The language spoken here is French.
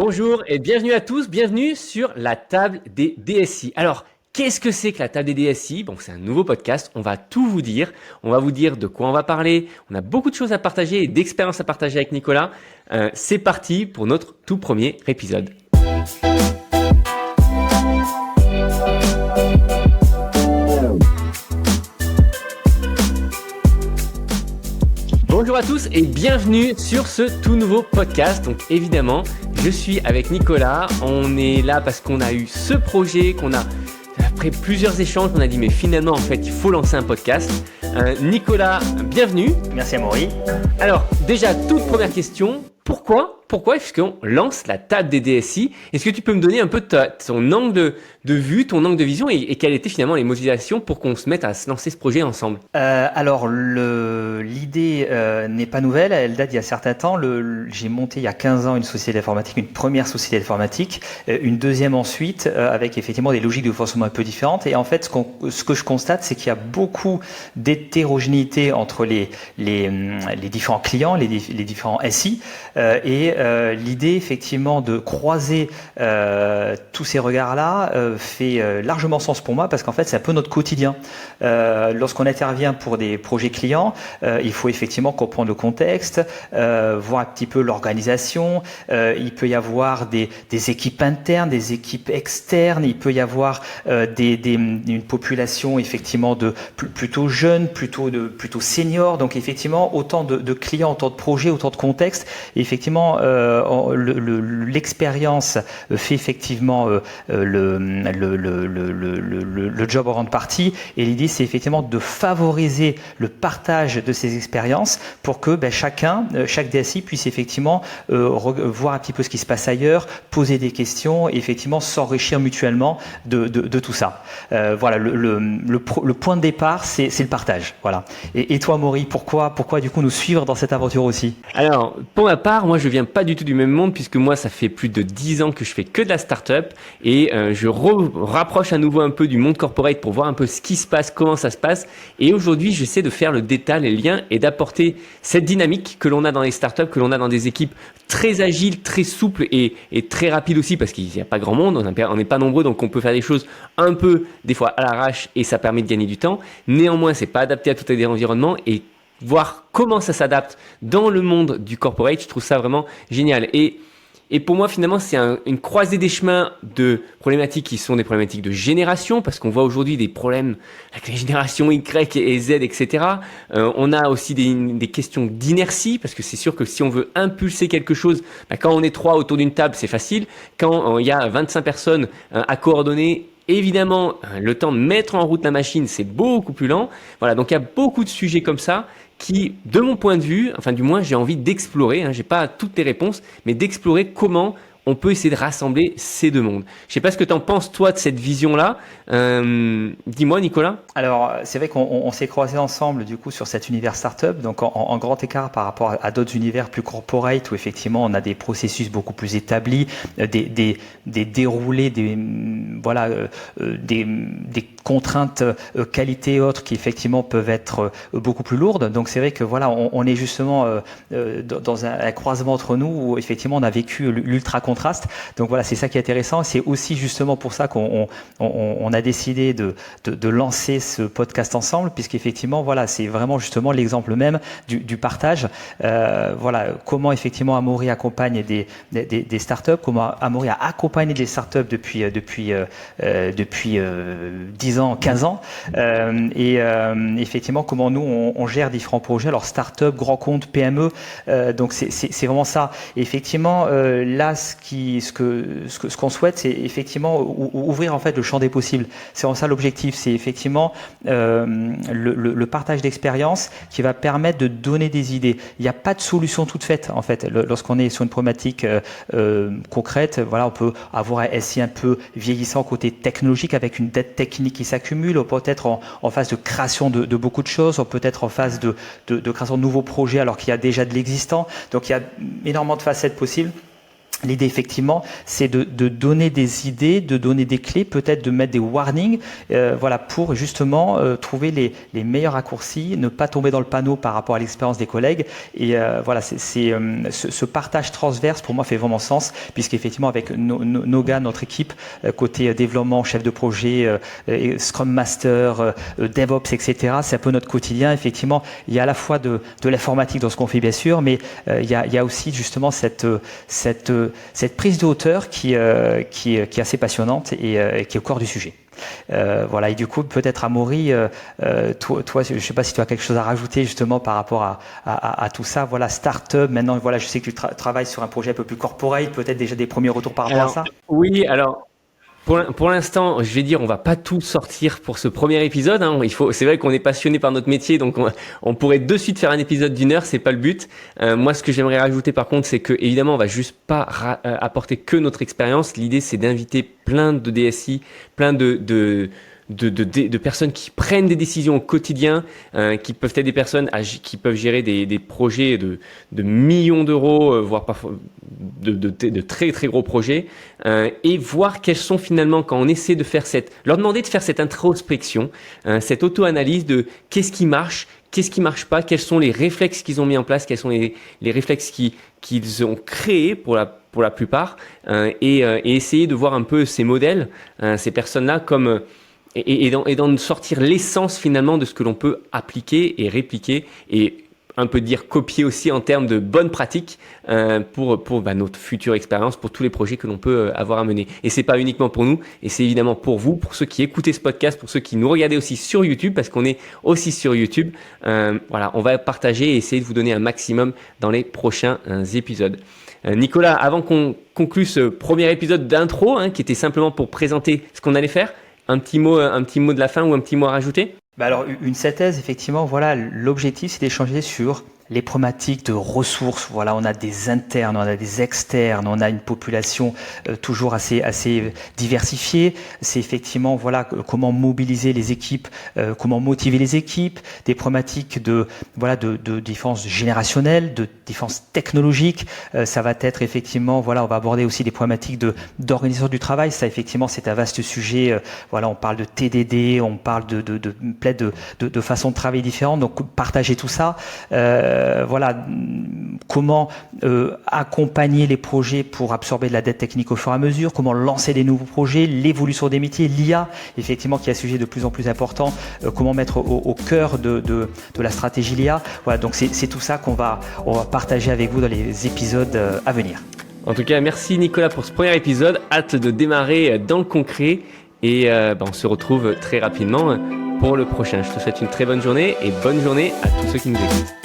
Bonjour et bienvenue à tous, bienvenue sur la table des DSI. Alors, qu'est-ce que c'est que la table des DSI? Bon, c'est un nouveau podcast, on va tout vous dire, on va vous dire de quoi on va parler, on a beaucoup de choses à partager et d'expériences à partager avec Nicolas. C'est parti pour notre tout premier épisode. Bonjour à tous et bienvenue sur ce tout nouveau podcast. Donc évidemment, je suis avec Nicolas. On est là parce qu'on a eu ce projet, après plusieurs échanges, on a dit mais finalement en fait il faut lancer un podcast. Nicolas, bienvenue. Merci Amaury. Alors déjà, toute première question, pourquoi est-ce qu'on lance la table des DSI? Est-ce que tu peux me donner un peu ton angle de vue, ton angle de vision et quelles étaient finalement les motivations pour qu'on se mette à se lancer ce projet ensemble? Alors l'idée n'est pas nouvelle, elle date d'il y a certain temps. J'ai monté il y a 15 ans une société d'informatique, une première société d'informatique, une deuxième ensuite avec effectivement des logiques de fonctionnement un peu différentes. Et en fait, ce que je constate, c'est qu'il y a beaucoup d'hétérogénéité entre les différents clients, les différents SI et l'idée effectivement de croiser tous ces regards-là fait largement sens pour moi parce qu'en fait c'est un peu notre quotidien. Lorsqu'on intervient pour des projets clients, il faut effectivement comprendre le contexte, voir un petit peu l'organisation. Il peut y avoir des équipes internes, des équipes externes. Il peut y avoir une population effectivement de plutôt jeunes, plutôt seniors. Donc effectivement autant de clients, autant de projets, autant de contextes. Et effectivement l'expérience fait effectivement le job en grande partie, et l'idée c'est effectivement de favoriser le partage de ces expériences pour que chaque DSI puisse effectivement voir un petit peu ce qui se passe ailleurs, poser des questions et effectivement s'enrichir mutuellement de tout ça. Voilà, le point de départ c'est le partage. Voilà. Et toi Maury, pourquoi du coup nous suivre dans cette aventure aussi? Alors, pour ma part, moi je viens pas du tout du même monde puisque moi ça fait plus de 10 ans que je fais que de la start-up et je rapproche à nouveau un peu du monde corporate pour voir un peu ce qui se passe, comment ça se passe, et aujourd'hui j'essaie de faire le détail, les liens et d'apporter cette dynamique que l'on a dans les startups, que l'on a dans des équipes très agiles, très souples et très rapides aussi parce qu'il n'y a pas grand monde, on n'est pas nombreux donc on peut faire des choses un peu des fois à l'arrache et ça permet de gagner du temps. Néanmoins c'est pas adapté à tous les environnements et voir comment ça s'adapte dans le monde du corporate, je trouve ça vraiment génial. Et pour moi, finalement, c'est une croisée des chemins de problématiques qui sont des problématiques de génération, parce qu'on voit aujourd'hui des problèmes avec les générations Y et Z, etc. On a aussi des questions d'inertie, parce que c'est sûr que si on veut impulser quelque chose, quand on est 3 autour d'une table, c'est facile. Quand il y a 25 personnes à coordonner, évidemment, le temps de mettre en route la machine, c'est beaucoup plus lent. Voilà, donc il y a beaucoup de sujets comme ça qui, de mon point de vue, enfin du moins j'ai envie d'explorer, j'ai pas toutes les réponses, mais d'explorer comment on peut essayer de rassembler ces deux mondes. Je sais pas ce que tu en penses toi de cette vision-là. Dis-moi Nicolas. Alors c'est vrai qu'on s'est croisés ensemble du coup sur cet univers startup, donc en grand écart par rapport à d'autres univers plus corporate où effectivement on a des processus beaucoup plus établis, des déroulés, des contraintes qualité et autres qui effectivement peuvent être beaucoup plus lourdes. Donc c'est vrai que voilà, on est justement dans un croisement entre nous où effectivement on a vécu l'ultra contraste. Donc voilà, c'est ça qui est intéressant. C'est aussi justement pour ça qu'on a décidé de lancer ce podcast ensemble, puisqu'effectivement voilà, c'est vraiment justement l'exemple même du partage. Voilà, comment effectivement Amaury accompagne des startups, comment Amaury a accompagné des startups depuis 10 ans, 15 ans, et effectivement comment nous on gère différents projets, alors startup, grands comptes, PME, donc c'est vraiment ça. Et effectivement là ce qu'on souhaite, c'est effectivement ouvrir en fait le champ des possibles. C'est vraiment ça l'objectif, c'est effectivement le partage d'expérience qui va permettre de donner des idées. Il n'y a pas de solution toute faite en fait. Lorsqu'on est sur une problématique concrète, voilà, on peut avoir un SI un peu vieillissant côté technologique avec une dette technique qui s'accumule, on peut être en phase de création de beaucoup de choses, on peut être en phase de création de nouveaux projets alors qu'il y a déjà de l'existant. Donc il y a énormément de facettes possibles. L'idée, effectivement, c'est de donner des idées, de donner des clés, peut-être de mettre des warnings, voilà, pour justement trouver les meilleurs raccourcis, ne pas tomber dans le panneau par rapport à l'expérience des collègues. Et voilà, ce partage transverse, pour moi, fait vraiment sens, puisqu'effectivement, avec nos gars, notre équipe, côté développement, chef de projet, Scrum Master, DevOps, etc., c'est un peu notre quotidien. Effectivement, il y a à la fois de l'informatique dans ce qu'on fait, bien sûr, mais il y a aussi justement cette prise de hauteur qui est assez passionnante et qui est au cœur du sujet. Voilà, et du coup, peut-être Amaury, toi, je ne sais pas si tu as quelque chose à rajouter justement par rapport à tout ça. Voilà, start-up, maintenant, voilà, je sais que tu travailles sur un projet un peu plus corporate, peut-être déjà des premiers retours par rapport à ça. Oui, alors. Pour l'instant, je vais dire, on va pas tout sortir pour ce premier épisode. Hein. C'est vrai qu'on est passionné par notre métier, donc on pourrait de suite faire un épisode d'1 heure. C'est pas le but. Moi, ce que j'aimerais rajouter, par contre, c'est que évidemment, on va juste pas apporter que notre expérience. L'idée, c'est d'inviter plein de DSI, plein de personnes qui prennent des décisions au quotidien, qui peuvent être des personnes qui peuvent gérer des projets de millions d'euros, voire parfois de très très gros projets, et voir quels sont finalement, quand on essaie de faire leur demander de faire cette introspection, cette auto-analyse de qu'est-ce qui marche pas, quels sont les réflexes qu'ils ont mis en place, quels sont les réflexes qu'ils ont créés pour la plupart, et essayer de voir un peu ces modèles, ces personnes-là comme et d'en sortir l'essence finalement de ce que l'on peut appliquer et répliquer et un peu dire copier aussi en termes de bonnes pratiques pour notre future expérience, pour tous les projets que l'on peut avoir à mener. Et c'est pas uniquement pour nous, et c'est évidemment pour vous, pour ceux qui écoutez ce podcast, pour ceux qui nous regardez aussi sur YouTube, parce qu'on est aussi sur YouTube. Voilà, on va partager et essayer de vous donner un maximum dans les prochains épisodes. Nicolas, avant qu'on conclue ce premier épisode d'intro, qui était simplement pour présenter ce qu'on allait faire, un petit mot de la fin ou un petit mot à rajouter? Alors, une synthèse, effectivement, voilà, l'objectif, c'est d'échanger sur les problématiques de ressources. Voilà, on a des internes, on a des externes, on a une population toujours assez diversifiée. C'est effectivement, voilà, comment mobiliser les équipes, comment motiver les équipes, des problématiques de différences générationnelles, de différences technologiques. Ça va être effectivement, voilà, on va aborder aussi des problématiques d'organisation du travail. Ça, effectivement, c'est un vaste sujet. Voilà, on parle de TDD, on parle plein de façons de travailler différentes. Donc, partager tout ça. Voilà, comment accompagner les projets pour absorber de la dette technique au fur et à mesure, comment lancer des nouveaux projets, l'évolution des métiers, l'IA, effectivement, qui est un sujet de plus en plus important, comment mettre au cœur de la stratégie l'IA. Voilà, donc c'est tout ça qu'on va partager avec vous dans les épisodes à venir. En tout cas, merci Nicolas pour ce premier épisode. Hâte de démarrer dans le concret et on se retrouve très rapidement pour le prochain. Je te souhaite une très bonne journée et bonne journée à tous ceux qui nous écoutent.